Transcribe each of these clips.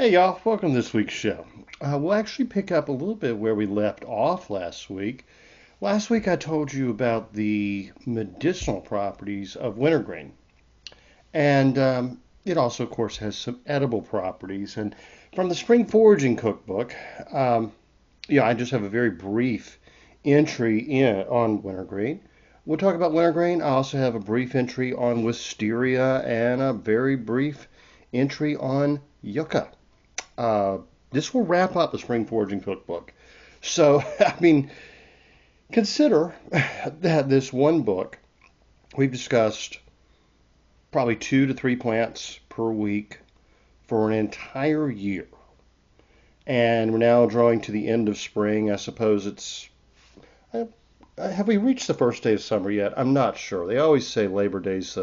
Hey y'all, welcome to this week's show. We'll actually pick up a little bit where we left off last week. Last week I told you about the medicinal properties of wintergreen. And it also, of course, has some edible properties. And from the Spring Foraging Cookbook, I just have a very brief entry on wintergreen. We'll talk about wintergreen. I also have a brief entry on Wisteria and a very brief entry on Yucca. This will wrap up the Spring Foraging Cookbook. So, consider that this one book, we've discussed probably 2 to 3 plants per week for an entire year. And we're now drawing to the end of spring. I suppose have we reached the first day of summer yet? I'm not sure. They always say Labor Day's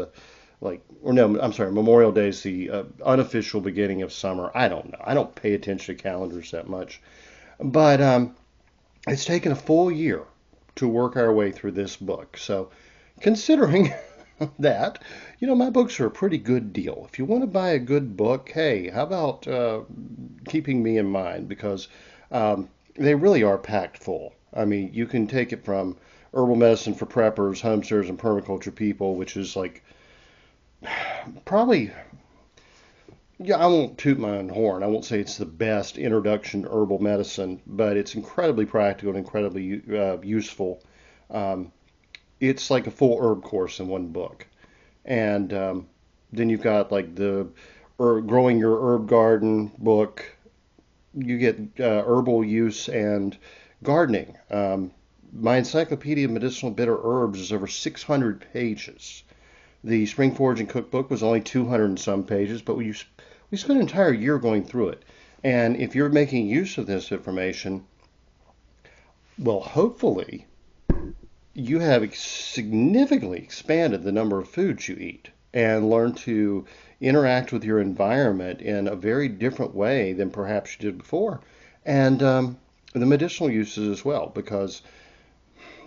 Memorial Day's the unofficial beginning of summer. I don't know. I don't pay attention to calendars that much. But it's taken a full year to work our way through this book. So considering that, my books are a pretty good deal. If you want to buy a good book, hey, how about keeping me in mind? Because they really are packed full. I mean, you can take it from Herbal Medicine for Preppers, Homesteaders, and Permaculture People, which is like probably, I won't toot my own horn. I won't say it's the best introduction to herbal medicine, but it's incredibly practical and incredibly useful. It's like a full herb course in one book. And then you've got like the Growing Your Herb Garden book. You get herbal use and gardening. My Encyclopedia of Medicinal Bitter Herbs is over 600 pages. The Spring Foraging Cookbook was only 200 and some pages, but we spent an entire year going through it. And if you're making use of this information, well, hopefully you have significantly expanded the number of foods you eat and learned to interact with your environment in a very different way than perhaps you did before. And the medicinal uses as well, because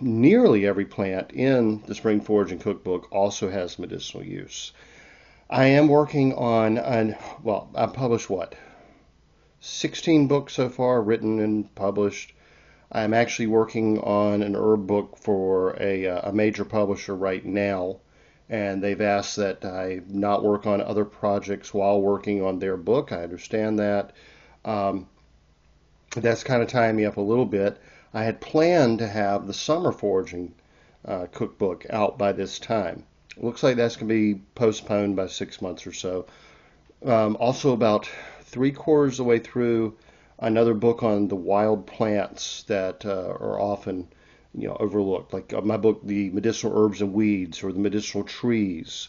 nearly every plant in the Spring Foraging Cookbook also has medicinal use. I am working on, I've published 16 books so far, written and published. I'm actually working on an herb book for a major publisher right now, and they've asked that I not work on other projects while working on their book. I understand that. That's kind of tying me up a little bit. I had planned to have the summer foraging cookbook out by this time. Looks like that's going to be postponed by 6 months or so. Also, about 3/4 of the way through, another book on the wild plants that are often overlooked, like my book, The Medicinal Herbs and Weeds, or The Medicinal Trees,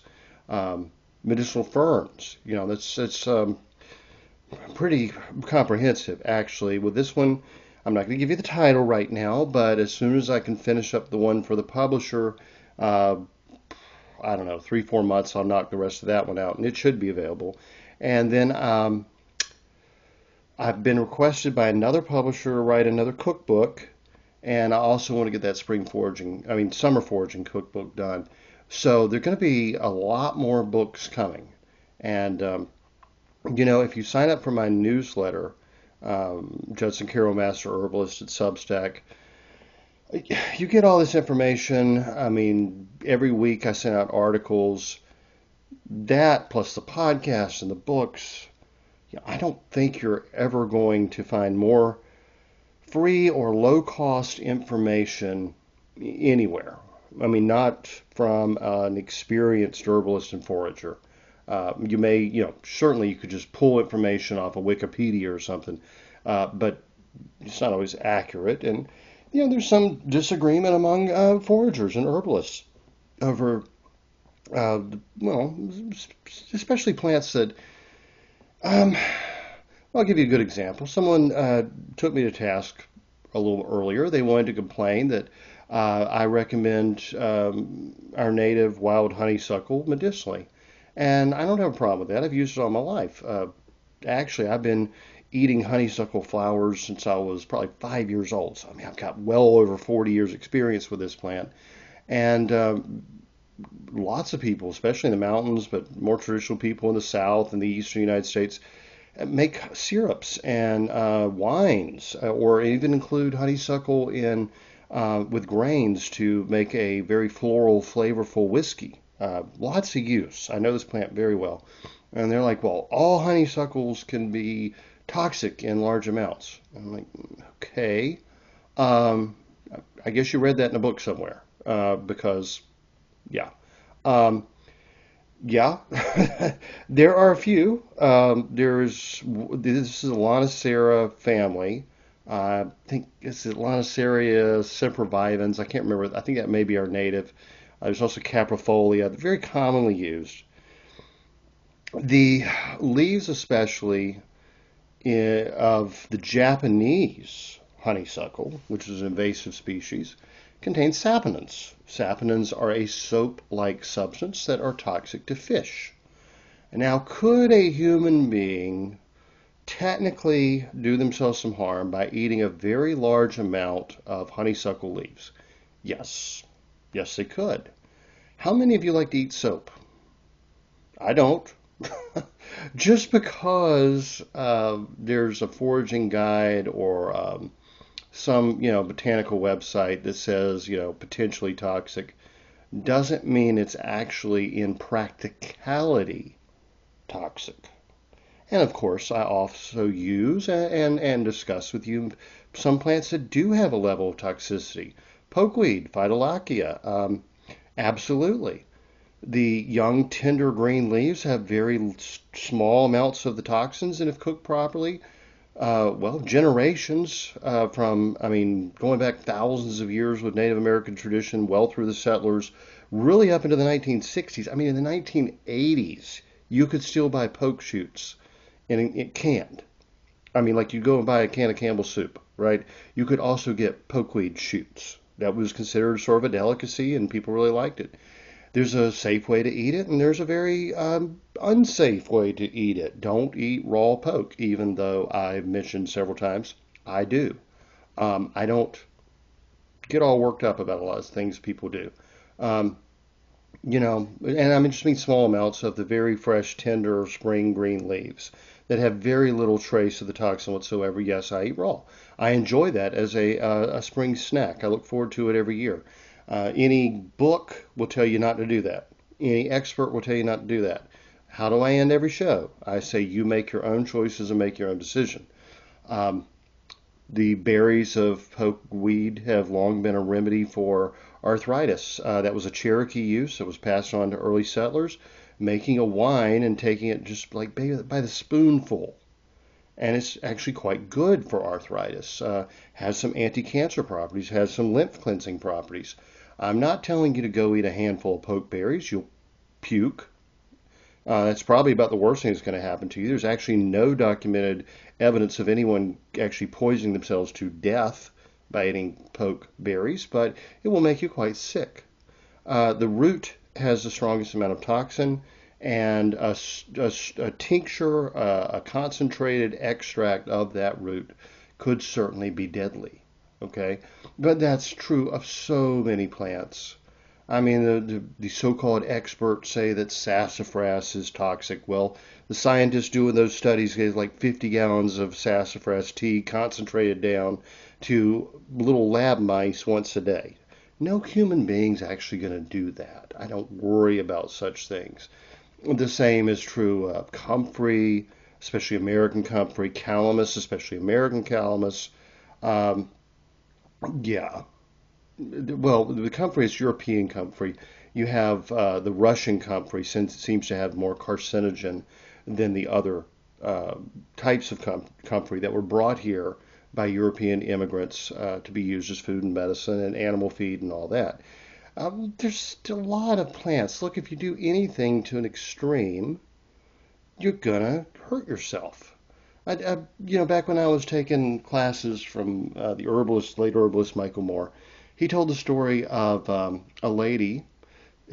medicinal ferns. That's pretty comprehensive, actually. With this one, I'm not going to give you the title right now, but as soon as I can finish up the one for the publisher, I don't know, 3-4 months, I'll knock the rest of that one out, and it should be available. And then I've been requested by another publisher to write another cookbook, and I also want to get that summer foraging cookbook done. So there are going to be a lot more books coming. And, if you sign up for my newsletter, Judson Carroll Master Herbalist at Substack, you get all this information. I mean, every week I send out articles. That plus the podcast and the books. I don't think you're ever going to find more free or low cost information anywhere. I mean, not from an experienced herbalist and forager. You may, certainly you could just pull information off of Wikipedia or something, but it's not always accurate. And, there's some disagreement among foragers and herbalists over, well, especially plants that, um, I'll give you a good example. Someone took me to task a little earlier. They wanted to complain that I recommend our native wild honeysuckle medicinally. And I don't have a problem with that. I've used it all my life. Actually, I've been eating honeysuckle flowers since I was probably 5 years old. So, I mean, I've got well over 40 years experience with this plant. And lots of people, especially in the mountains, but more traditional people in the South and the Eastern United States, make syrups and wines, or even include honeysuckle in with grains to make a very floral, flavorful whiskey. Lots of use. I know this plant very well. And they're like, well, all honeysuckles can be toxic in large amounts. I'm like, okay. Um, I guess you read that in a book somewhere, because, yeah. Um, yeah, there are a few. This is a Lonicera family. I think it's the Lonicera sempervivens. I can't remember. I think that may be our native. There's also Caprifolia, very commonly used. The leaves, especially of the Japanese honeysuckle, which is an invasive species, contain saponins. Saponins are a soap-like substance that are toxic to fish. Now, could a human being technically do themselves some harm by eating a very large amount of honeysuckle leaves? Yes. Yes, they could. How many of you like to eat soap? I don't. Just because there's a foraging guide or some, botanical website that says, potentially toxic, doesn't mean it's actually in practicality toxic. And of course, I also use and discuss with you some plants that do have a level of toxicity. Pokeweed, Phytolacca, absolutely. The young, tender green leaves have very small amounts of the toxins, and if cooked properly, generations going back thousands of years with Native American tradition, well through the settlers, really up into the 1960s. I mean, in the 1980s, you could still buy poke shoots and it canned. I mean, like you go and buy a can of Campbell's soup, right? You could also get pokeweed shoots. That was considered sort of a delicacy, and people really liked it. There's a safe way to eat it, and there's a very unsafe way to eat it. Don't eat raw poke, even though I've mentioned several times I do. I don't get all worked up about a lot of things people do. Um, and I just mean small amounts of the very fresh, tender spring green leaves that have very little trace of the toxin whatsoever. Yes, I eat raw. I enjoy that as a spring snack. I look forward to it every year. Any book will tell you not to do that. Any expert will tell you not to do that. How do I end every show? I say you make your own choices and make your own decision. Um, the berries of pokeweed have long been a remedy for arthritis. That was a Cherokee use that was passed on to early settlers, making a wine and taking it just like by the spoonful. And it's actually quite good for arthritis. Has some anti-cancer properties, has some lymph cleansing properties. I'm not telling you to go eat a handful of pokeberries. You'll puke. That's probably about the worst thing that's going to happen to you. There's actually no documented evidence of anyone actually poisoning themselves to death by eating pokeberries, but it will make you quite sick. The root has the strongest amount of toxin, and a tincture, a concentrated extract of that root could certainly be deadly. Okay, but that's true of so many plants. I mean, the so-called experts say that sassafras is toxic. Well, the scientists doing those studies gave like 50 gallons of sassafras tea concentrated down to little lab mice once a day. No human being's actually going to do that. I don't worry about such things. The same is true of comfrey, especially American comfrey, calamus, especially American calamus. Um, yeah, well, the comfrey is European comfrey. You have the Russian comfrey, since it seems to have more carcinogen than the other uh, types of comfrey that were brought here by European immigrants to be used as food and medicine and animal feed and all that. There's still a lot of plants. Look, if you do anything to an extreme, you're gonna hurt yourself. Back when I was taking classes from the herbalist, late herbalist Michael Moore, he told the story of a lady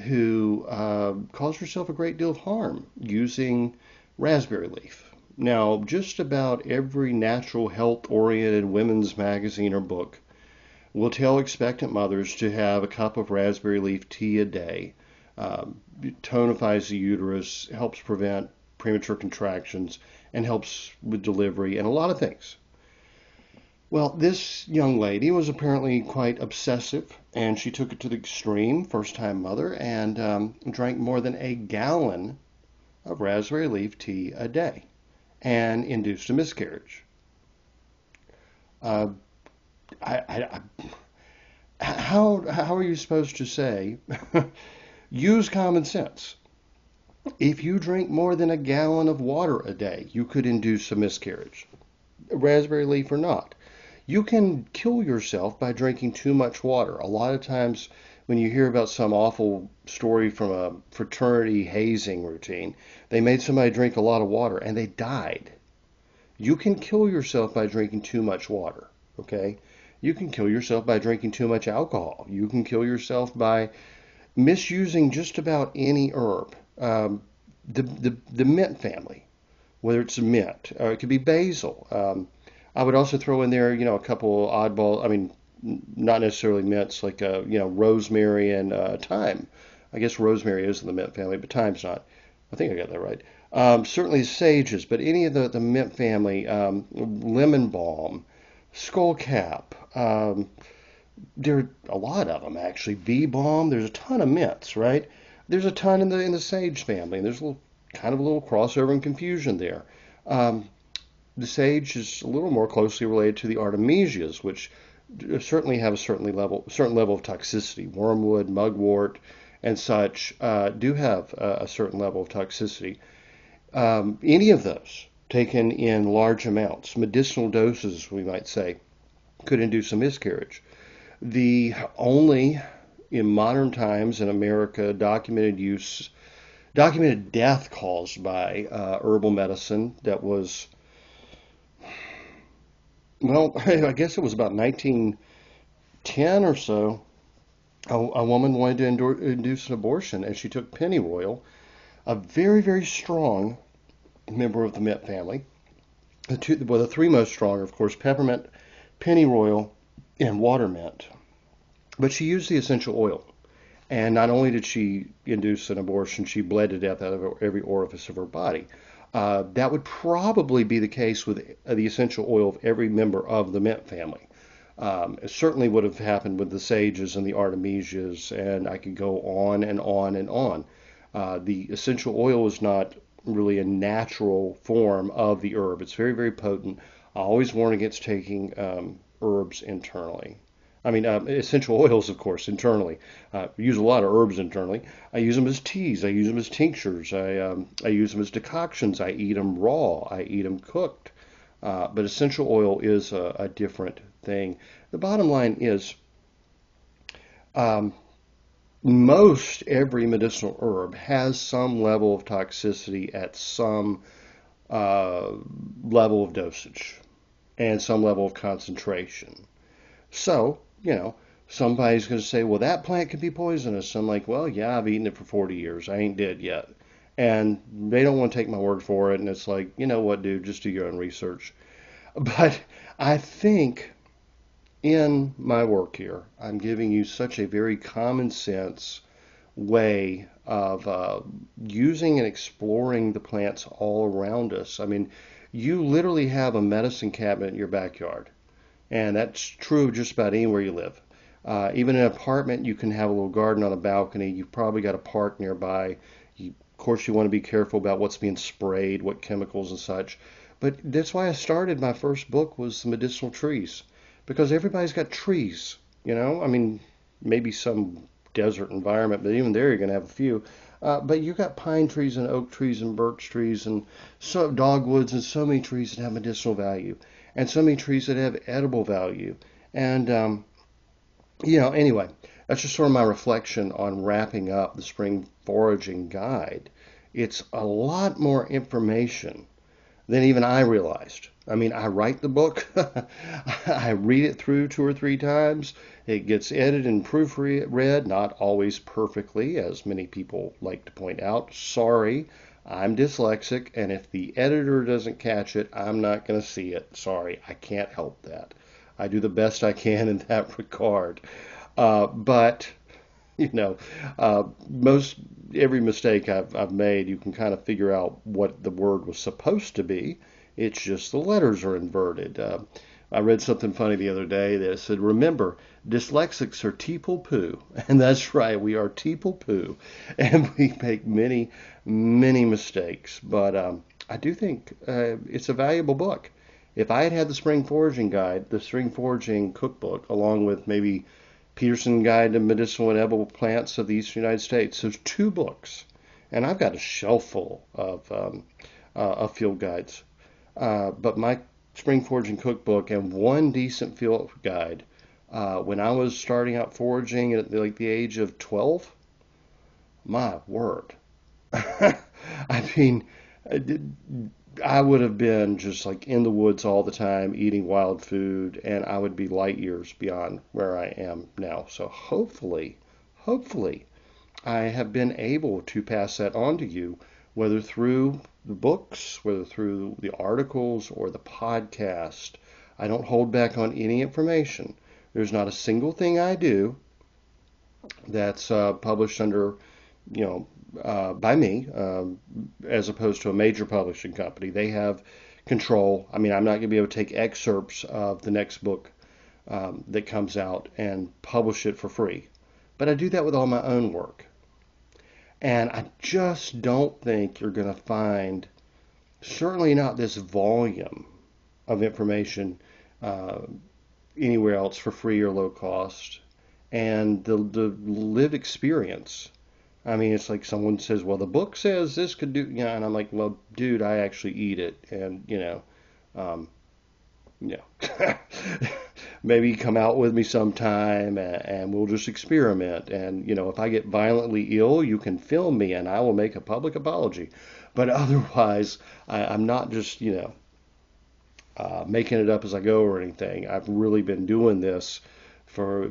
who caused herself a great deal of harm using raspberry leaf. Now, just about every natural health-oriented women's magazine or book will tell expectant mothers to have a cup of raspberry leaf tea a day. It tonifies the uterus, helps prevent premature contractions, and helps with delivery and a lot of things. Well, this young lady was apparently quite obsessive, and she took it to the extreme, first time mother, and drank more than a gallon of raspberry leaf tea a day and induced a miscarriage. Uh, how are you supposed to say, use common sense? If you drink more than a gallon of water a day, you could induce a miscarriage, raspberry leaf or not. You can kill yourself by drinking too much water. A lot of times when you hear about some awful story from a fraternity hazing routine, they made somebody drink a lot of water and they died. You can kill yourself by drinking too much water, okay? You can kill yourself by drinking too much alcohol. You can kill yourself by misusing just about any herb. The mint family, whether it's a mint, or it could be basil. I would also throw in there, a couple oddball. I mean, not necessarily mints like rosemary and thyme. I guess rosemary is in the mint family, but thyme's not. I think I got that right. Certainly sages, but any of the mint family, lemon balm, skullcap. There are a lot of them actually. Bee balm. There's a ton of mints, right? There's a ton in the sage family, and there's kind of a little crossover and confusion there. Um, the sage is a little more closely related to the artemisias, which certainly have a certain level of toxicity. Wormwood, mugwort, and such do have a certain level of toxicity. Any of those taken in large amounts, medicinal doses, we might say, could induce a miscarriage. The only in modern times in America documented death caused by herbal medicine that was, well, I guess it was about 1910 or so. A woman wanted to induce an abortion, and she took pennyroyal, a very, very strong member of the mint family. The three most strong are, of course, peppermint, pennyroyal, and water mint. But she used the essential oil. And not only did she induce an abortion, she bled to death out of every orifice of her body. That would probably be the case with the essential oil of every member of the mint family. It certainly would have happened with the sages and the artemisias, and I could go on and on and on. The essential oil is not really a natural form of the herb. It's very, very potent. I always warn against taking herbs internally. I mean, essential oils, of course, internally. I use a lot of herbs internally. I use them as teas. I use them as tinctures. I use them as decoctions. I eat them raw. I eat them cooked. But essential oil is a different thing. The bottom line is um, most every medicinal herb has some level of toxicity at some uh, level of dosage and some level of concentration. So, somebody's going to say, well, that plant could be poisonous. I'm like, well, yeah, I've eaten it for 40 years. I ain't dead yet. And they don't want to take my word for it. And it's like, you know what, dude, just do your own research. But I think in my work here, I'm giving you such a very common sense way of using and exploring the plants all around us. I mean, you literally have a medicine cabinet in your backyard, and that's true just about anywhere you live. Even in an apartment, you can have a little garden on a balcony. You've probably got a park nearby. Of course, you want to be careful about what's being sprayed, what chemicals and such. But that's why I started my first book was the medicinal trees, because everybody's got trees. I mean, maybe some desert environment, but even there you're going to have a few. But you got pine trees and oak trees and birch trees and so dogwoods and so many trees that have medicinal value and so many trees that have edible value. And anyway, that's just sort of my reflection on wrapping up the spring foraging guide. It's a lot more information than even I realized. I mean, I write the book, I read it through 2 or 3 times. It gets edited and proofread, not always perfectly, as many people like to point out. Sorry, I'm dyslexic, and if the editor doesn't catch it, I'm not going to see it. Sorry, I can't help that. I do the best I can in that regard. But most every mistake I've made, you can kind of figure out what the word was supposed to be. It's just the letters are inverted. I read something funny the other day that said, remember, dyslexics are teeple-poo. And that's right, we are teeple-poo. And we make many, many mistakes. But I do think it's a valuable book. If I had had the Spring Foraging Guide, the Spring Foraging Cookbook, along with maybe Peterson Guide to Medicinal and Edible Plants of the Eastern United States, there's 2 books. And I've got a shelf full of field guides. But my Spring Foraging Cookbook and one decent field guide, when I was starting out foraging at like the age of 12, my word. I mean, I would have been just like in the woods all the time, eating wild food, and I would be light years beyond where I am now. So hopefully, I have been able to pass that on to you, whether through the books, whether through the articles or the podcast. I don't hold back on any information. There's not a single thing I do that's published under, by me, as opposed to a major publishing company. They have control. I mean, I'm not going to be able to take excerpts of the next book that comes out and publish it for free. But I do that with all my own work. And I just don't think you're going to find, certainly not this volume of information anywhere else for free or low cost. And the lived experience. I mean, it's like someone says, well, the book says this could do, and I'm like, well, dude, I actually eat it. And, maybe come out with me sometime and we'll just experiment. And, if I get violently ill, you can film me and I will make a public apology. But otherwise, I'm not just, making it up as I go or anything. I've really been doing this for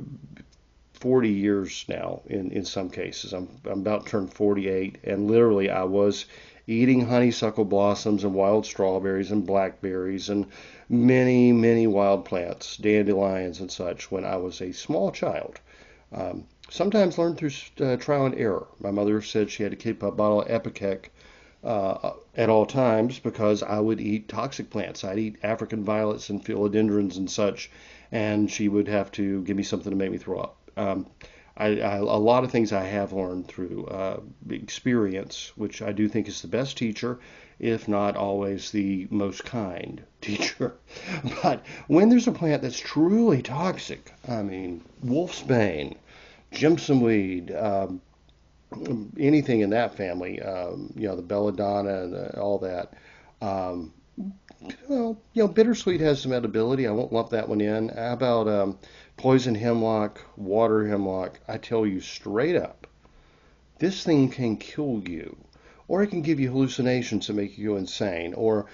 40 years now in some cases. I'm about to turn 48, and literally I was eating honeysuckle blossoms and wild strawberries and blackberries and many, many wild plants, dandelions and such when I was a small child. Sometimes learned through trial and error. My mother said she had to keep a bottle of Ipecac at all times because I would eat toxic plants. I'd eat African violets and philodendrons and such, and she would have to give me something to make me throw up. A lot of things I have learned through experience, which I do think is the best teacher, if not always the most kind teacher. But when there's a plant that's truly toxic, I mean, wolfsbane, jimsonweed, anything in that family, the belladonna and all that. Bittersweet has some edibility. I won't lump that one in. How about poison hemlock, water hemlock? I tell you straight up, this thing can kill you, or it can give you hallucinations that make you go insane. Or,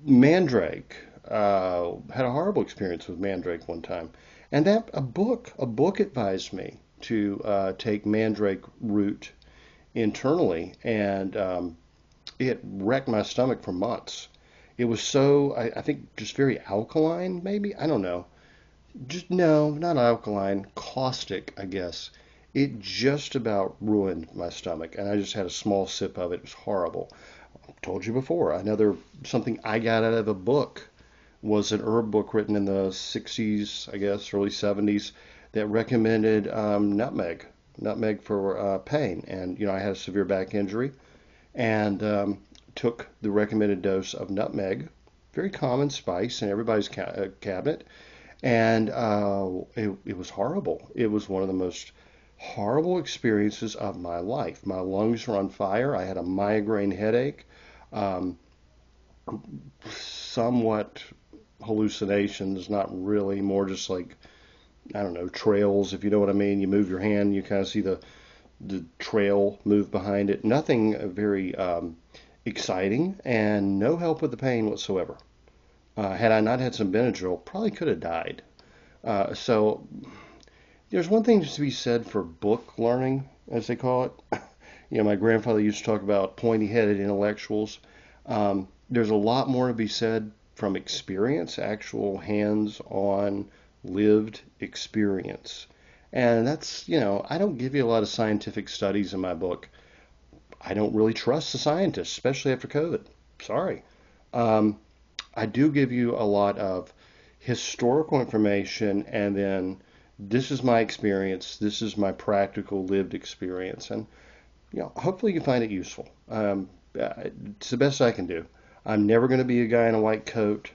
mandrake. Had a horrible experience with mandrake one time, and that a book advised me to take mandrake root internally, and it wrecked my stomach for months. It was so, I think, just very alkaline, maybe? I don't know. Just, no, not alkaline, caustic, I guess. It just about ruined my stomach, and I just had a small sip of it. It was horrible. I told you before, another something I got out of a book was an herb book written in the 60s, I guess, early 70s, that recommended nutmeg for pain. And, I had a severe back injury and took the recommended dose of nutmeg, very common spice in everybody's cabinet. And it was horrible. It was one of the most horrible experiences of my life. My lungs were on fire. I had a migraine headache, um, somewhat hallucinations, not really, more just like, I don't know, trails, if you know what I mean. You move your hand, you kind of see the trail move behind it. Nothing very exciting, and no help with the pain whatsoever. Had I not had some Benadryl, probably could have died. So there's one thing to be said for book learning, as they call it. My grandfather used to talk about pointy-headed intellectuals. There's a lot more to be said from experience, actual hands-on lived experience. And that's, I don't give you a lot of scientific studies in my book. I don't really trust the scientists, especially after COVID. Sorry. Um, I do give you a lot of historical information, and then this is my experience, this is my practical lived experience, and hopefully you find it useful. It's the best I can do. I'm never going to be a guy in a white coat,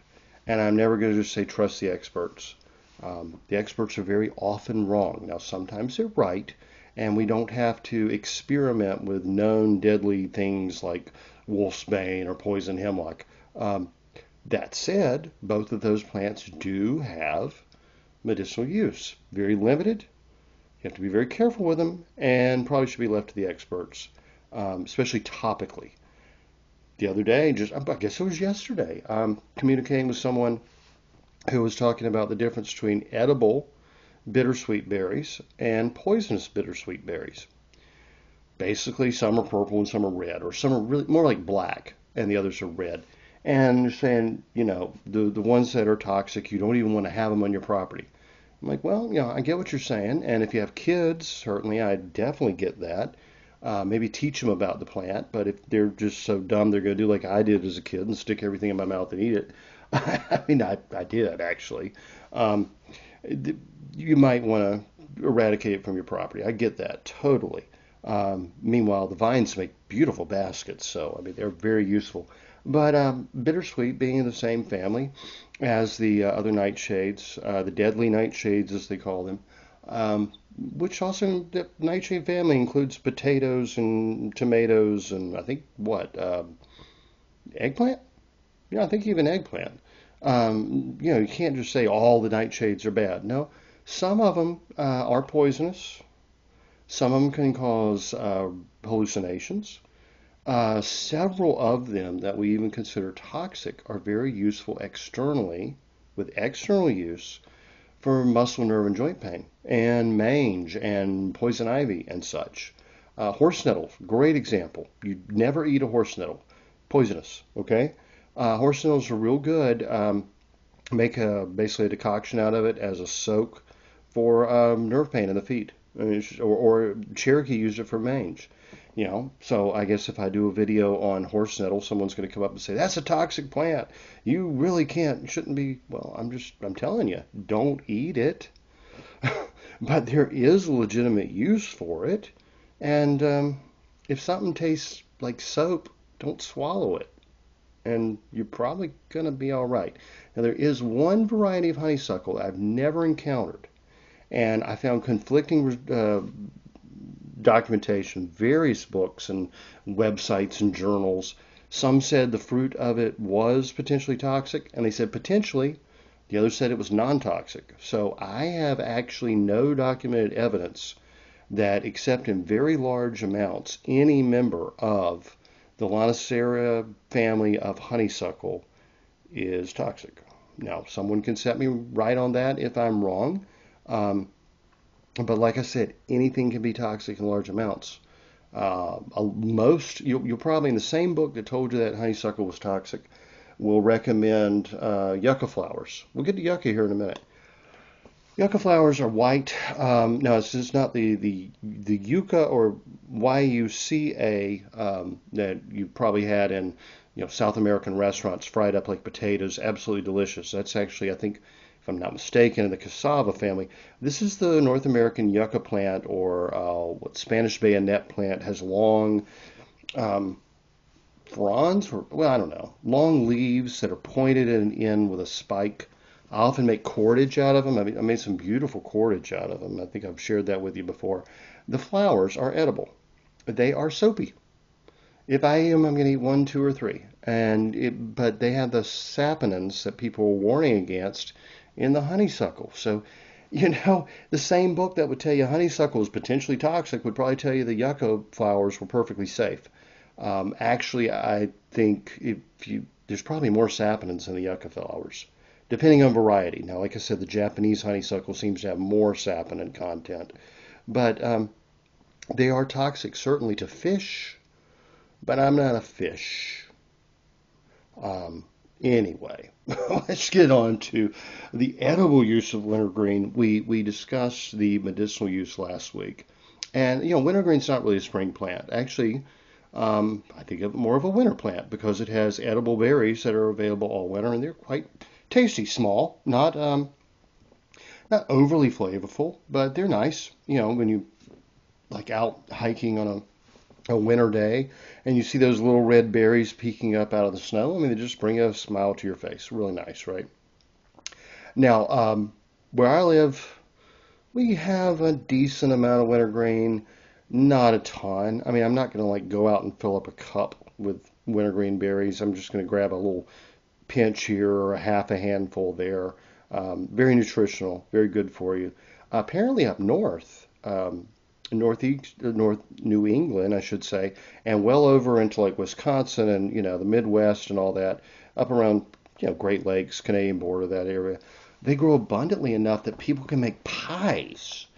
and I'm never going to just say trust the experts. The experts are very often wrong. Now, sometimes they're right, and we don't have to experiment with known deadly things like wolfsbane or poison hemlock. That said, both of those plants do have medicinal use. Very limited. You have to be very careful with them, and probably should be left to the experts, especially topically. The other day, I guess it was yesterday, communicating with someone who was talking about the difference between edible bittersweet berries and poisonous bittersweet berries. Basically, some are purple and some are red, or some are really more like black and the others are red. And they're saying, the ones that are toxic, you don't even want to have them on your property. I'm like, well, I get what you're saying, and if you have kids, certainly I definitely get that. Maybe teach them about the plant, but if they're just so dumb they're going to do like I did as a kid and stick everything in my mouth and eat it, I mean, I did actually. Um, you might want to eradicate it from your property. I get that totally. Meanwhile, the vines make beautiful baskets, so I mean they're very useful. But bittersweet being in the same family as the other nightshades, the deadly nightshades as they call them, which also the nightshade family includes potatoes and tomatoes and I think what eggplant? Yeah, I think even eggplant. You can't just say all the nightshades are bad. No, some of them are poisonous. Some of them can cause hallucinations. Several of them that we even consider toxic are very useful externally, with external use for muscle, nerve, and joint pain, and mange, and poison ivy, and such. Horse nettle, great example. You never eat a horse nettle. Poisonous, okay? Horse nettles are real good. Make basically a decoction out of it as a soak for nerve pain in the feet. I mean, or Cherokee used it for mange. So I guess if I do a video on horse nettle, someone's going to come up and say, that's a toxic plant. You really shouldn't be. Well, I'm telling you, don't eat it. But there is legitimate use for it. And if something tastes like soap, don't swallow it. And you're probably going to be all right. Now, there is one variety of honeysuckle I've never encountered. And I found conflicting documentation, various books and websites and journals. Some said the fruit of it was potentially toxic, and they said potentially. The others said it was non-toxic. So I have actually no documented evidence that, except in very large amounts, any member of the Lonicera family of honeysuckle is toxic. Now, someone can set me right on that if I'm wrong. But like I said, anything can be toxic in large amounts. You'll probably, in the same book that told you that honeysuckle was toxic, will recommend yucca flowers. We'll get to yucca here in a minute. Yucca flowers are white. No, it's just not the yucca or YUCA that you probably had in South American restaurants, fried up like potatoes, absolutely delicious. That's actually, I think, if I'm not mistaken, in the cassava family. This is the North American yucca plant, or what Spanish bayonet plant. Has long fronds, or well, I don't know, long leaves that are pointed in with a spike. I often make cordage out of them. I made some beautiful cordage out of them. I think I've shared that with you before. The flowers are edible. They are soapy. If I eat them, I'm going to eat one, two, or three. But they have the saponins that people are warning against in the honeysuckle. So, the same book that would tell you honeysuckle is potentially toxic would probably tell you the yucca flowers were perfectly safe. Actually, I think there's probably more saponins in the yucca flowers, depending on variety. Now, like I said, the Japanese honeysuckle seems to have more saponin content, but they are toxic certainly to fish. But I'm not a fish. Anyway, let's get on to the edible use of wintergreen. We discussed the medicinal use last week, and wintergreen's not really a spring plant. Actually, I think of it more of a winter plant because it has edible berries that are available all winter, and they're quite tasty. Small, not overly flavorful, but they're nice. When you like out hiking on a winter day and you see those little red berries peeking up out of the snow, they just bring a smile to your face. Really nice, right? Now, where I live, we have a decent amount of wintergreen, not a ton. I'm not going to like go out and fill up a cup with wintergreen berries. I'm just going to grab a little pinch here or a half a handful there. Very nutritional, very good for you. Apparently up north, North New England, I should say, and well over into like Wisconsin and the Midwest and all that, up around Great Lakes, Canadian border, that area, they grow abundantly enough that people can make pies.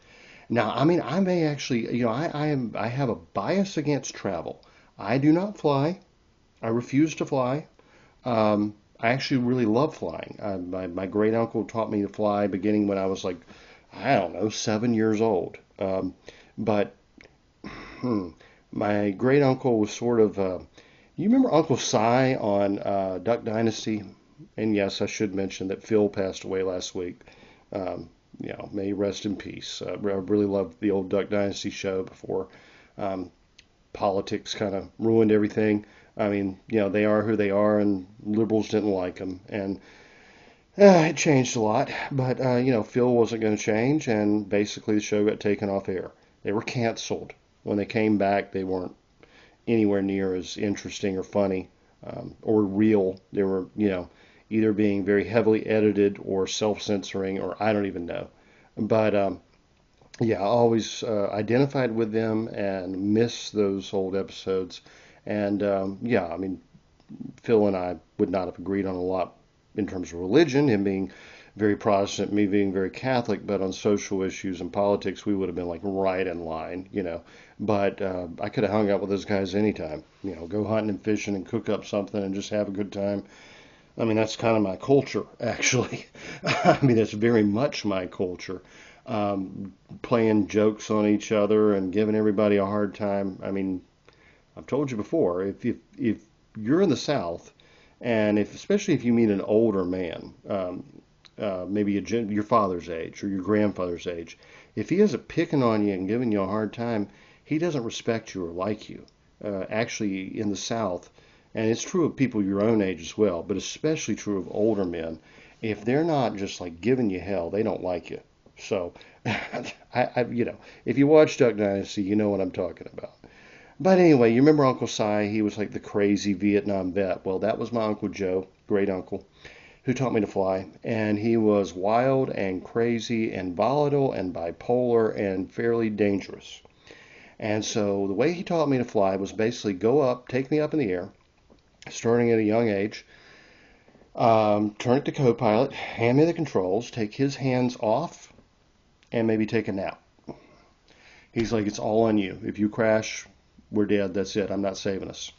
Now, I may actually, I have a bias against travel. I do not fly. I refuse to fly. I actually really love flying. My great uncle taught me to fly beginning when I was like, I don't know, 7 years old. But my great uncle was sort of, you remember Uncle Si on Duck Dynasty? And yes, I should mention that Phil passed away last week. May he rest in peace. I really loved the old Duck Dynasty show before politics kind of ruined everything. They are who they are, and liberals didn't like them. And it changed a lot, but Phil wasn't going to change, and basically the show got taken off air. They were canceled. When they came back, they weren't anywhere near as interesting or funny or real. They were, either being very heavily edited or self-censoring, or I don't even know. But I always identified with them and miss those old episodes. And Phil and I would not have agreed on a lot in terms of religion, him being very Protestant, me being very Catholic, but on social issues and politics, we would have been like right in line, But I could have hung out with those guys anytime, go hunting and fishing and cook up something and just have a good time. That's kind of my culture, actually. That's very much my culture. Playing jokes on each other and giving everybody a hard time. I've told you before, if you're in the South, and especially if you meet an older man, maybe your father's age or your grandfather's age, if he isn't picking on you and giving you a hard time, he doesn't respect you or like you. Actually, in the South, and it's true of people your own age as well, but especially true of older men, if they're not just like giving you hell, they don't like you. So, if you watch Duck Dynasty, you know what I'm talking about. But anyway, you remember Uncle Si? He was like the crazy Vietnam vet. Well, that was my Uncle Joe, great uncle, who taught me to fly. And he was wild and crazy and volatile and bipolar and fairly dangerous. And so the way he taught me to fly was basically go up, take me up in the air, starting at a young age, turn it to co-pilot, hand me the controls, take his hands off, and maybe take a nap. He's like, it's all on you. If you crash, we're dead. That's it. I'm not saving us.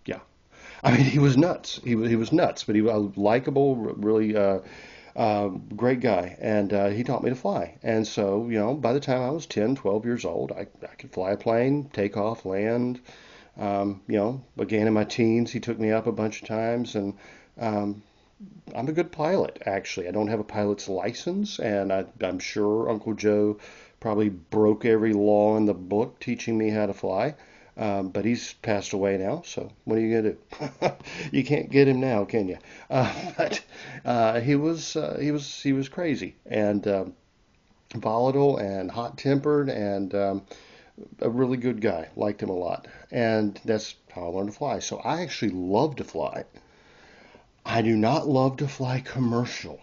Yeah. I mean, he was nuts. He was nuts, but he was likable, really great guy, and he taught me to fly. And so, by the time I was 10, 12 years old, I could fly a plane, take off, land. Again in my teens, he took me up a bunch of times, and um, I'm a good pilot, actually. I don't have a pilot's license, and I'm sure Uncle Joe probably broke every law in the book teaching me how to fly. But he's passed away now, so what are you gonna do? You can't get him now, can you? But he was crazy and volatile and hot-tempered and a really good guy. Liked him a lot, and that's how I learned to fly. So I actually love to fly. I do not love to fly commercial.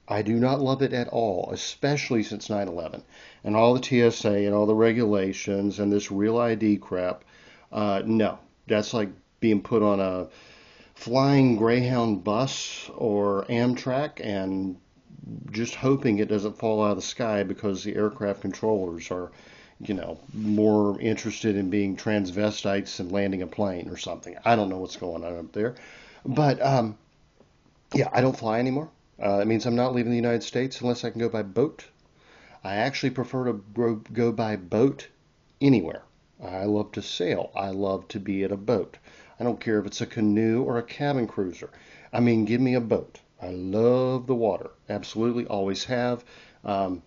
I do not love it at all, especially since 9/11 and all the TSA and all the regulations and this real ID crap. No, that's like being put on a flying Greyhound bus or Amtrak and just hoping it doesn't fall out of the sky because the aircraft controllers are, more interested in being transvestites and landing a plane or something. I don't know what's going on up there. But yeah, I don't fly anymore. That means I'm not leaving the United States unless I can go by boat. I actually prefer to go by boat anywhere. I love to sail. I love to be at a boat. I don't care if it's a canoe or a cabin cruiser. I mean, give me a boat. I love the water. Absolutely, always have. Um,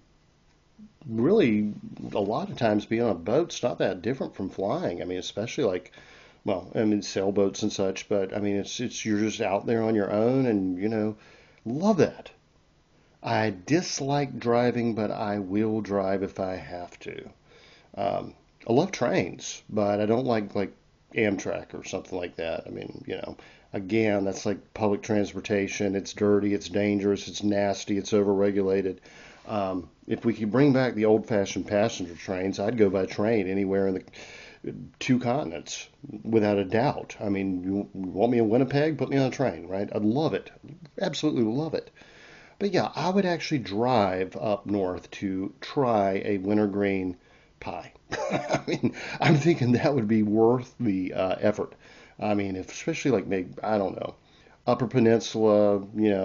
Really, a lot of times being on a boat's not that different from flying. I mean, especially like, well, I mean, sailboats and such. But I mean, it's you're just out there on your own, and love that. I dislike driving, but I will drive if I have to. I love trains, but I don't like Amtrak or something like that. I mean, again, that's like public transportation. It's dirty, it's dangerous, it's nasty, it's overregulated. If we could bring back the old-fashioned passenger trains, I'd go by train anywhere in the two continents without a doubt. I mean, you want me in Winnipeg? Put me on a train, right? I'd love it. Absolutely love it. But yeah, I would actually drive up north to try a wintergreen pie. I mean, I'm thinking that would be worth the effort. I mean, especially like maybe, I don't know, Upper Peninsula, the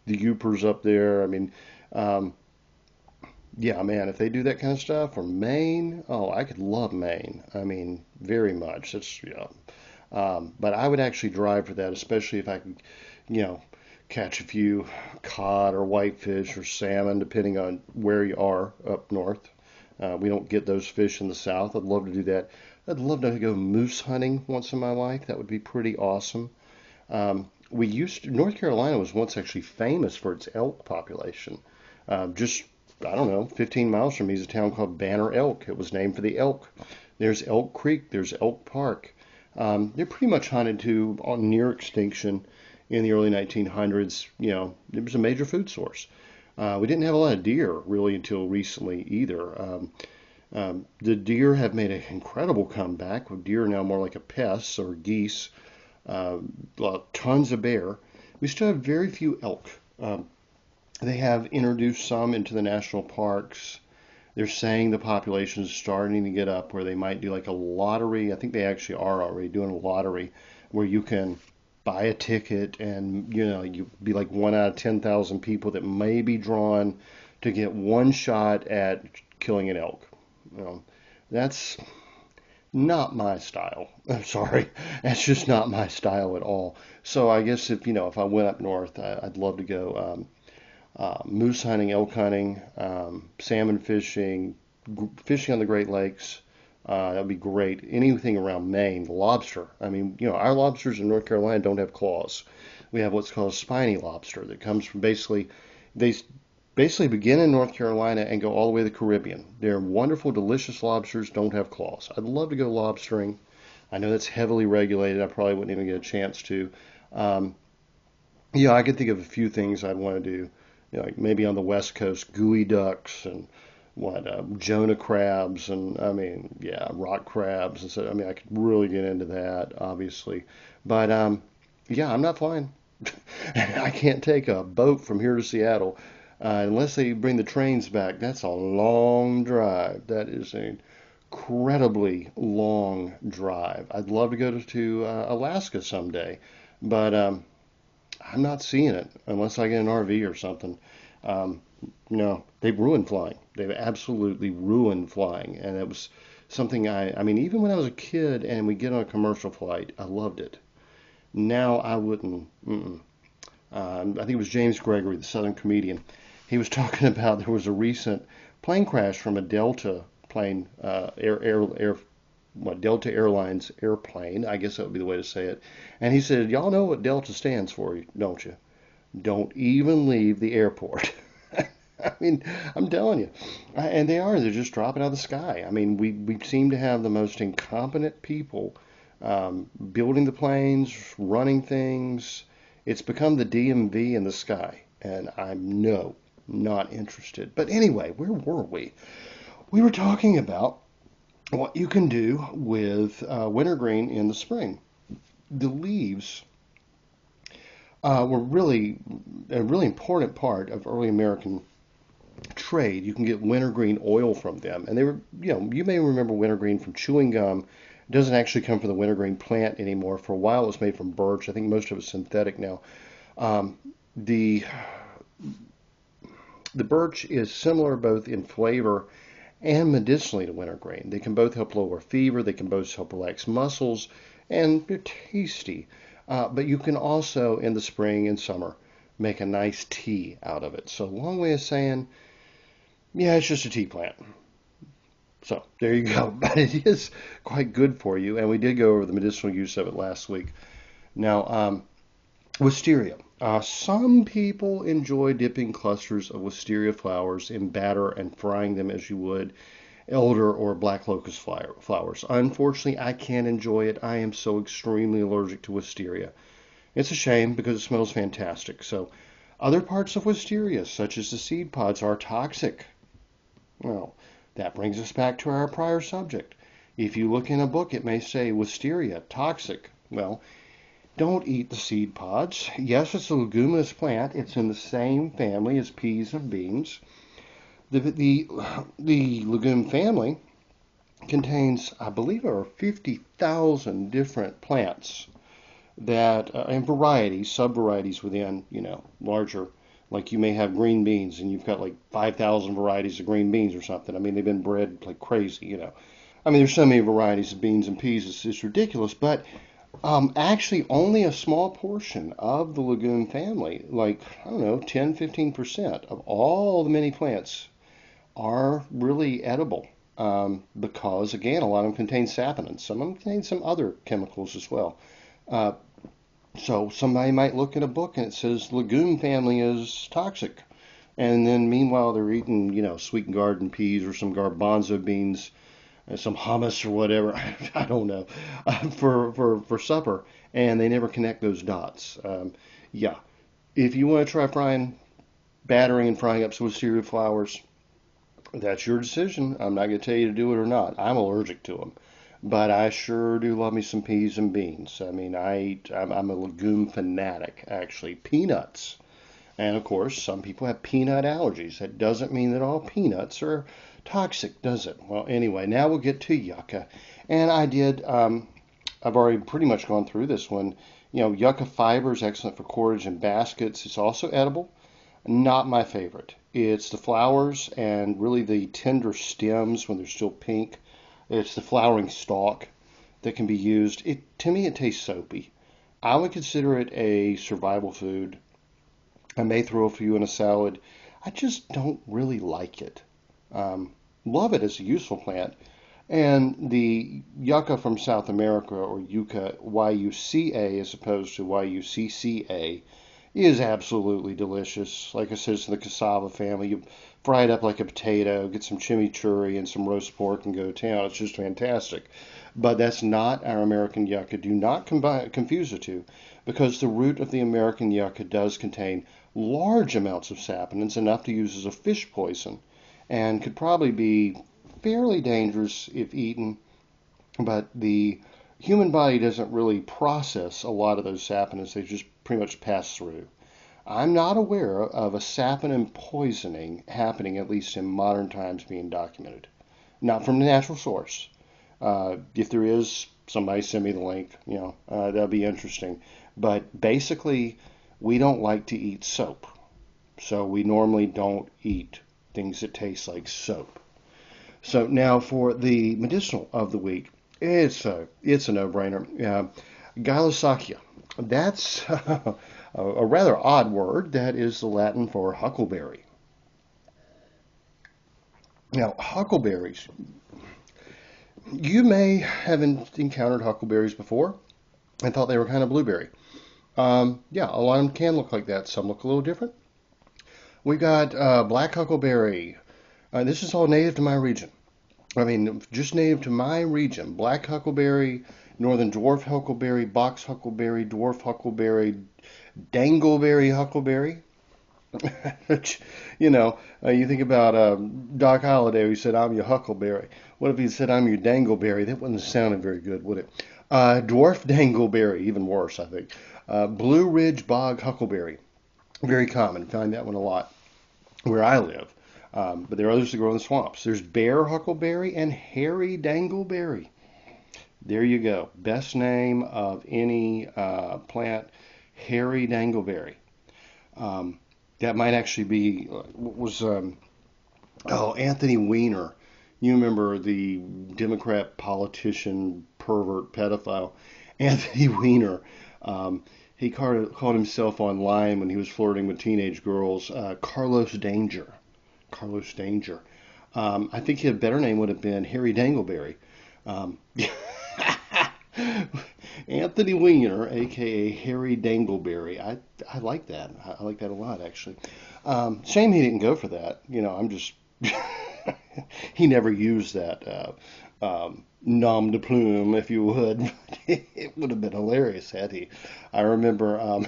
Upers up there. I mean, um, yeah, man, if they do that kind of stuff, or Maine, oh, I could love Maine. I mean, very much. It's yeah. But I would actually drive for that, especially if I could, you know, catch a few cod or whitefish or salmon, depending on where you are up north. We don't get those fish in the south. I'd love to do that. I'd love to go moose hunting once in my life. That would be pretty awesome. North Carolina was once actually famous for its elk population. Just, I don't know, 15 miles from me is a town called Banner Elk. It was named for the elk. There's Elk Creek, there's Elk Park. They're pretty much hunted to on near extinction in the early 1900s. It was a major food source. We didn't have a lot of deer really until recently either. The deer have made an incredible comeback, with deer now more like a pest or geese. Tons of bear. We still have very few elk. They have introduced some into the national parks. They're saying the population is starting to get up where they might do like a lottery. I think they actually are already doing a lottery where you can buy a ticket and you be like one out of 10,000 people that may be drawn to get one shot at killing an elk. That's not my style. I'm sorry. That's just not my style at all. So I guess if I went up north, I'd love to go moose hunting, elk hunting, salmon fishing, fishing on the Great Lakes. That would be great. Anything around Maine, lobster. I mean, our lobsters in North Carolina don't have claws. We have what's called a spiny lobster that comes from they basically begin in North Carolina and go all the way to the Caribbean. They're wonderful, delicious lobsters, don't have claws. I'd love to go lobstering. I know that's heavily regulated. I probably wouldn't even get a chance to. Um, yeah, I could think of a few things I'd want to do. Like maybe on the West Coast, gooey ducks and Jonah crabs and I mean, yeah, rock crabs. And so, I mean, I could really get into that, obviously. But yeah, I'm not flying. I can't take a boat from here to Seattle unless they bring the trains back. That's a long drive. That is a incredibly long drive. I'd love to go to Alaska someday, but I'm not seeing it unless I get an RV or something. Um, no, they've ruined flying. They've absolutely ruined flying, and it was something I mean, even when I was a kid and we get on a commercial flight, I loved it. Now I wouldn't. Mm-mm. I think it was James Gregory, the Southern comedian. He was talking about there was a recent plane crash from a Delta plane, what Delta Airlines airplane. I guess that would be the way to say it. And he said, "Y'all know what Delta stands for, don't you? Don't even leave the airport." I mean, I'm telling you, and they are. They're just dropping out of the sky. I mean, we seem to have the most incompetent people building the planes, running things. It's become the DMV in the sky, and I'm not interested. But anyway, where were we? We were talking about what you can do with wintergreen in the spring. The leaves were really a really important part of early American trade. You can get wintergreen oil from them, and they were, you may remember wintergreen from chewing gum. It doesn't actually come from the wintergreen plant anymore. For a while, it was made from birch. I think most of it's synthetic now. Um, the the birch is similar both in flavor and medicinally to wintergreen. They can both help lower fever. They can both help relax muscles, and they're tasty. But you can also, in the spring and summer, make a nice tea out of it. So, long way of saying, yeah, it's just a tea plant. So there you go. But it is quite good for you, and we did go over the medicinal use of it last week. Now, wisteria. Some people enjoy dipping clusters of wisteria flowers in batter and frying them as you would elder or black locust flowers. Unfortunately, I can't enjoy it. I am so extremely allergic to wisteria. It's a shame because it smells fantastic. So, other parts of wisteria, such as the seed pods, are toxic. Well, that brings us back to our prior subject. If you look in a book, it may say wisteria, toxic. Well, don't eat the seed pods. Yes, it's a leguminous plant. It's in the same family as peas and beans. The legume family contains, I believe, there are 50,000 different plants that and varieties, sub-varieties within, larger. Like you may have green beans, and you've got like 5,000 varieties of green beans or something. I mean, they've been bred like crazy. I mean, there's so many varieties of beans and peas, it's ridiculous. But actually, only a small portion of the legume family, like, I don't know, 10, 15% of all the many plants are really edible. Because, again, a lot of them contain saponins. Some of them contain some other chemicals as well. Uh, so somebody might look at a book and it says legume family is toxic. And then meanwhile they're eating, sweet garden peas or some garbanzo beans and some hummus or whatever, I don't know, for supper. And they never connect those dots. Yeah. If you want to try battering and frying up some wisteria flowers, that's your decision. I'm not going to tell you to do it or not. I'm allergic to them. But I sure do love me some peas and beans. I mean, I'm a legume fanatic, actually. Peanuts. And of course, some people have peanut allergies. That doesn't mean that all peanuts are toxic, does it? Well, anyway, now we'll get to yucca. And I've already pretty much gone through this one. Yucca fiber is excellent for cordage and baskets. It's also edible. Not my favorite. It's the flowers and really the tender stems when they're still pink. It's the flowering stalk that can be used. To me, it tastes soapy. I would consider it a survival food. I may throw a few in a salad. I just don't really like it. Love it as a useful plant. And the yucca from South America, or yucca, Y-U-C-A, as opposed to Y-U-C-C-A, is absolutely delicious. Like I said, it's in the cassava family. You fry it up like a potato, get some chimichurri and some roast pork and go to town. It's just fantastic. But that's not our American yucca. Do not confuse the two, because the root of the American yucca does contain large amounts of saponins, enough to use as a fish poison, and could probably be fairly dangerous if eaten. But the human body doesn't really process a lot of those saponins. They just pretty much pass through. I'm not aware of a saponin poisoning happening, at least in modern times, being documented. not from the natural source. If there is, somebody send me the link. That'd be interesting. But basically, we don't like to eat soap. So we normally don't eat things that taste like soap. So now for the medicinal of the week, it's a no-brainer. Galissacia. That's a rather odd word. That is the Latin for huckleberry. Now, huckleberries. You may have encountered huckleberries before and thought they were kind of blueberry. Yeah, a lot of them can look like that. Some look a little different. We got black huckleberry. This is all native to my region. I mean, just native to my region. Black huckleberry, northern dwarf huckleberry, box huckleberry, dwarf huckleberry, dangleberry huckleberry. You think about Doc Holliday, who said, "I'm your huckleberry." What if he said, "I'm your dangleberry"? That wouldn't have sounded very good, would it? Dwarf dangleberry, even worse, I think. Blue Ridge bog huckleberry, very common. Find that one a lot where I live. But there are others that grow in the swamps. There's bear huckleberry and hairy dangleberry. There you go. Best name of any plant, hairy dangleberry. That might actually be Anthony Weiner. You remember the Democrat politician, pervert, pedophile, Anthony Weiner. He called himself online when he was flirting with teenage girls, Carlos Danger. Carlos Danger. I think his better name would have been Harry Dangleberry. Um, Anthony Weiner, aka Harry Dangleberry. I like that. I like that a lot, actually. Shame he didn't go for that. I'm just. He never used that nom de plume, if you would. It would have been hilarious had he. I remember.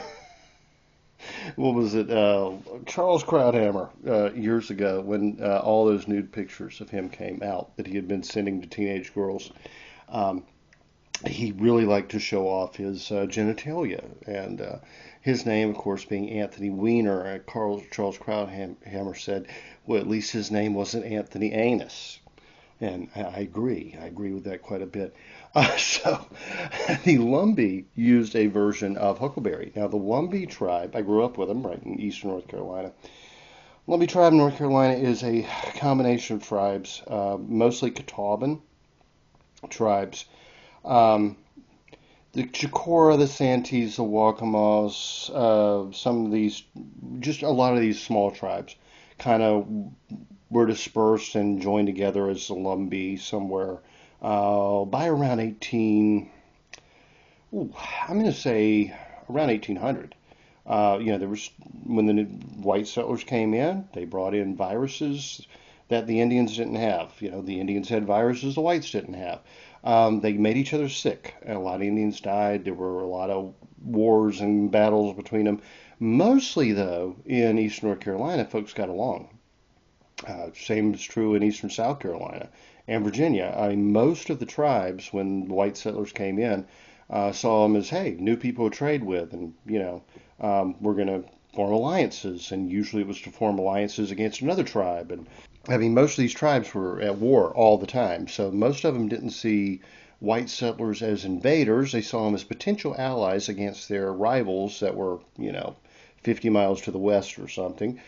What was it? Charles Krauthammer years ago when all those nude pictures of him came out that he had been sending to teenage girls. Um, he really liked to show off his genitalia, and his name, of course, being Anthony Weiner. Charles Krauthammer said, "Well, at least his name wasn't Anthony Anus." And I agree. I agree with that quite a bit. So the Lumbee used a version of huckleberry. Now, the Lumbee tribe, I grew up with them right in eastern North Carolina. Lumbee tribe in North Carolina is a combination of tribes, mostly Catawban tribes. Um, the Chicora, the Santees, the Waccamaws, some of these, just a lot of these small tribes kind of were dispersed and joined together as the Lumbee somewhere by around 18, I'm going to say around 1800. There was when the white settlers came in, they brought in viruses that the Indians didn't have. The Indians had viruses the whites didn't have. They made each other sick, and a lot of Indians died. There were a lot of wars and battles between them. Mostly, though, in eastern North Carolina, folks got along. Same is true in eastern South Carolina and Virginia. Most of the tribes, when white settlers came in, saw them as, hey, new people to trade with, and we're going to form alliances. And usually it was to form alliances against another tribe. And most of these tribes were at war all the time, so most of them didn't see white settlers as invaders. They saw them as potential allies against their rivals that were, 50 miles to the west or something.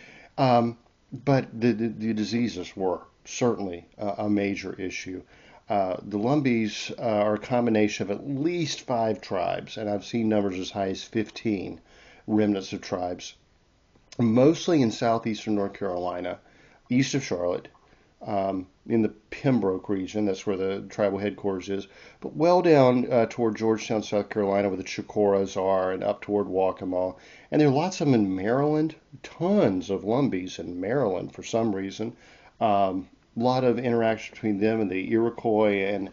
But the diseases were certainly a major issue. The Lumbees are a combination of at least 5 tribes, and I've seen numbers as high as 15 remnants of tribes, mostly in southeastern North Carolina, east of Charlotte, in the Pembroke region. That's where the tribal headquarters is. But well down toward Georgetown, South Carolina, where the Chocorras are, and up toward Waccamaw. And there are lots of them in Maryland. Tons of Lumbees in Maryland for some reason. A lot of interaction between them and the Iroquois and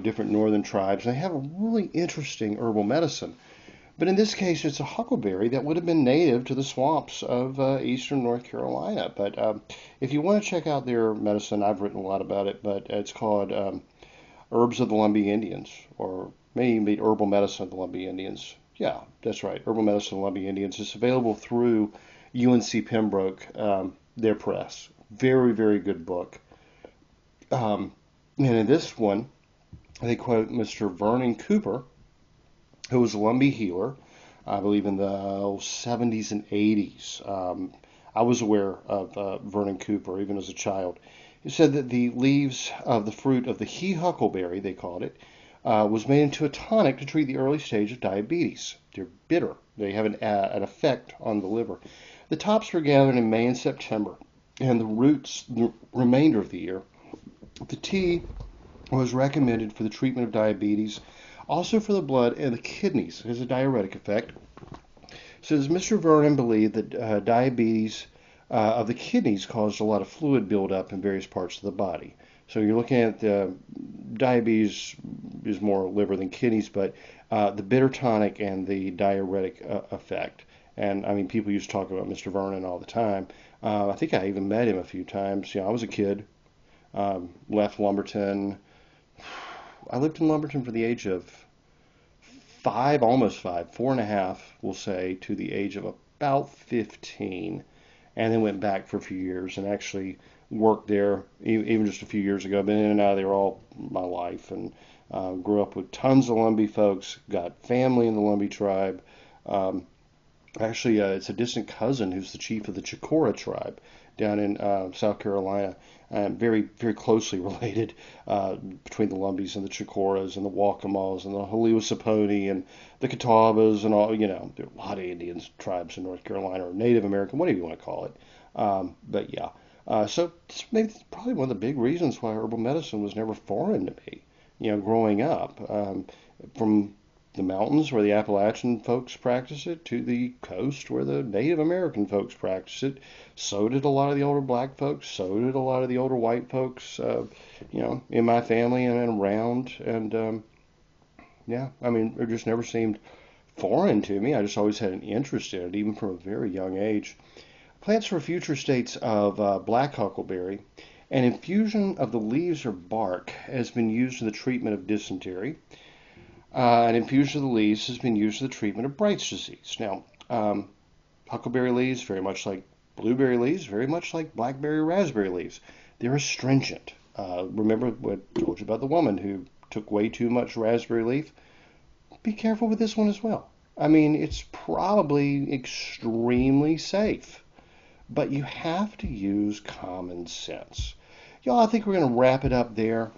different northern tribes. They have a really interesting herbal medicine. But in this case, it's a huckleberry that would have been native to the swamps of eastern North Carolina. But if you want to check out their medicine, I've written a lot about it, but it's called Herbs of the Lumbee Indians, or maybe Herbal Medicine of the Lumbee Indians. Yeah, that's right, Herbal Medicine of the Lumbee Indians. It's available through UNC Pembroke, their press. Very, very good book. And in this one, they quote Mr. Vernon Cooper, who was a Lumbee healer, I believe in the 70s and 80s. I was aware of Vernon Cooper even as a child. He said that the leaves of the fruit of the huckleberry, they called it, was made into a tonic to treat the early stage of diabetes. They're bitter. They have an effect on the liver. The tops were gathered in May and September, and the roots the remainder of the year. The tea was recommended for the treatment of diabetes, also for the blood and the kidneys. It has a diuretic effect. Says Mr. Vernon believed that diabetes of the kidneys caused a lot of fluid buildup in various parts of the body. So you're looking at diabetes is more liver than kidneys, but the bitter tonic and the diuretic effect. And I mean, people used to talk about Mr. Vernon all the time. I think I even met him a few times. I was a kid, left Lumberton. I lived in Lumberton for the age of 5, almost 5, 4.5, we'll say, to the age of about 15, and then went back for a few years and actually worked there even just a few years ago. Been in and out of there all my life, and grew up with tons of Lumbee folks, got family in the Lumbee tribe. Actually, it's a distant cousin who's the chief of the Chicora tribe down in South Carolina. Very, very closely related between the Lumbees and the Chicoras and the Waccamaws and the Haliwa-Saponi and the Catawbas and all. There are a lot of Indian tribes in North Carolina, or Native American, whatever you want to call it. But yeah, so maybe that's probably one of the big reasons why herbal medicine was never foreign to me. Growing up, from the mountains where the Appalachian folks practice it to the coast where the Native American folks practice it. So did a lot of the older black folks. So did a lot of the older white folks, in my family and around. And yeah, I mean, it just never seemed foreign to me. I just always had an interest in it, even from a very young age. Plants for future states of black huckleberry. An infusion of the leaves or bark has been used in the treatment of dysentery. An infusion of the leaves has been used for the treatment of Bright's disease. Now, huckleberry leaves, very much like blueberry leaves, very much like blackberry or raspberry leaves. They're astringent. Remember what I told you about the woman who took way too much raspberry leaf? Be careful with this one as well. I mean, it's probably extremely safe, but you have to use common sense. Y'all, I think we're going to wrap it up there.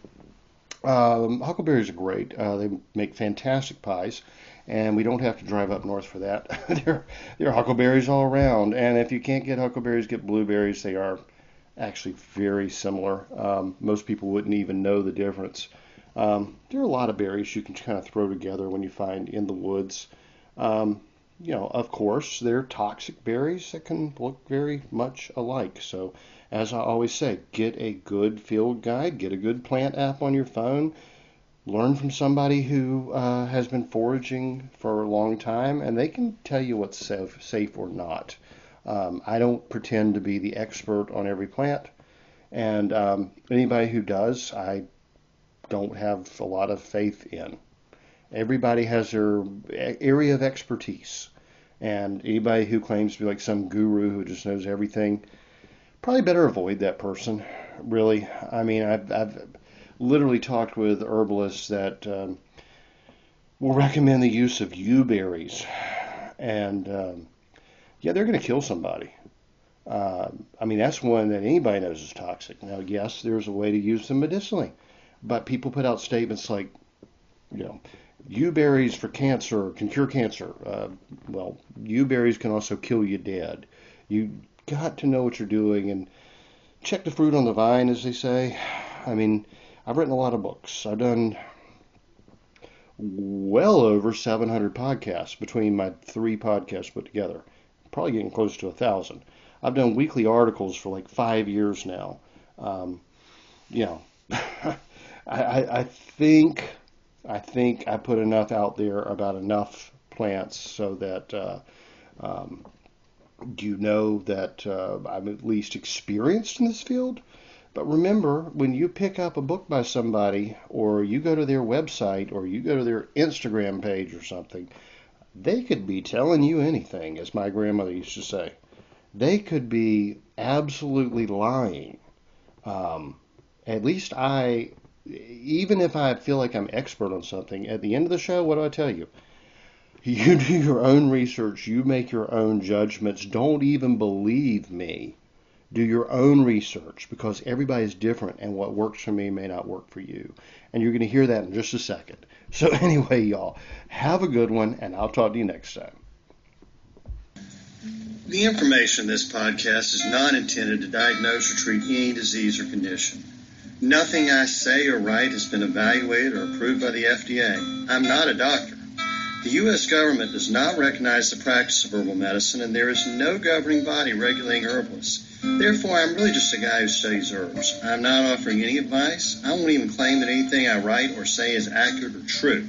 Huckleberries are great. They make fantastic pies, and we don't have to drive up north for that. there are huckleberries all around, and if you can't get huckleberries, get blueberries. They are actually very similar. Most people wouldn't even know the difference. There are a lot of berries you can kind of throw together when you find in the woods. Of course, they're toxic berries that can look very much alike. So, as I always say, get a good field guide, get a good plant app on your phone, learn from somebody who has been foraging for a long time, and they can tell you what's safe or not. I don't pretend to be the expert on every plant, and anybody who does, I don't have a lot of faith in. Everybody has their area of expertise, and anybody who claims to be like some guru who just knows everything, probably better avoid that person, really. I mean, I've literally talked with herbalists that will recommend the use of yew berries, and yeah, they're going to kill somebody. I mean, that's one that anybody knows is toxic. Now, yes, there's a way to use them medicinally, but people put out statements like, yew berries for cancer can cure cancer. Well, yew berries can also kill you dead. You got to know what you're doing and check the fruit on the vine, as they say. I mean, I've written a lot of books. I've done well over 700 podcasts between my 3 podcasts put together. Probably getting close to 1,000. I've done weekly articles for like 5 years now. I think I put enough out there about enough plants so that that I'm at least experienced in this field. But remember, when you pick up a book by somebody, or you go to their website, or you go to their Instagram page or something, they could be telling you anything, as my grandmother used to say. They could be absolutely lying. At least I even if I feel like I'm expert on something, at the end of the show, what do I tell you? You do your own research. You make your own judgments. Don't even believe me. Do your own research because everybody's different and what works for me may not work for you. And you're going to hear that in just a second. So anyway, y'all, have a good one and I'll talk to you next time. The information in this podcast is not intended to diagnose or treat any disease or condition. Nothing I say or write has been evaluated or approved by the FDA. I'm not a doctor. The U.S. government does not recognize the practice of herbal medicine, and there is no governing body regulating herbalists. Therefore, I'm really just a guy who studies herbs. I'm not offering any advice. I won't even claim that anything I write or say is accurate or true.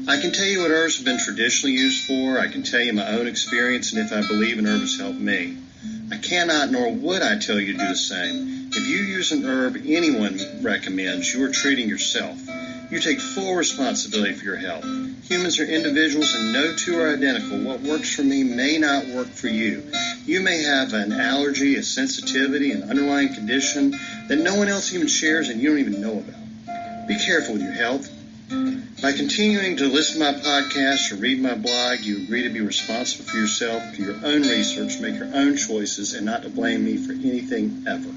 I can tell you what herbs have been traditionally used for. I can tell you my own experience and if I believe an herb has helped me. I cannot nor would I tell you to do the same. If you use an herb anyone recommends, you are treating yourself. You take full responsibility for your health. Humans are individuals and no two are identical. What works for me may not work for you. You may have an allergy, a sensitivity, an underlying condition that no one else even shares and you don't even know about. Be careful with your health. By continuing to listen to my podcast or read my blog, you agree to be responsible for yourself, do your own research, make your own choices, and not to blame me for anything ever.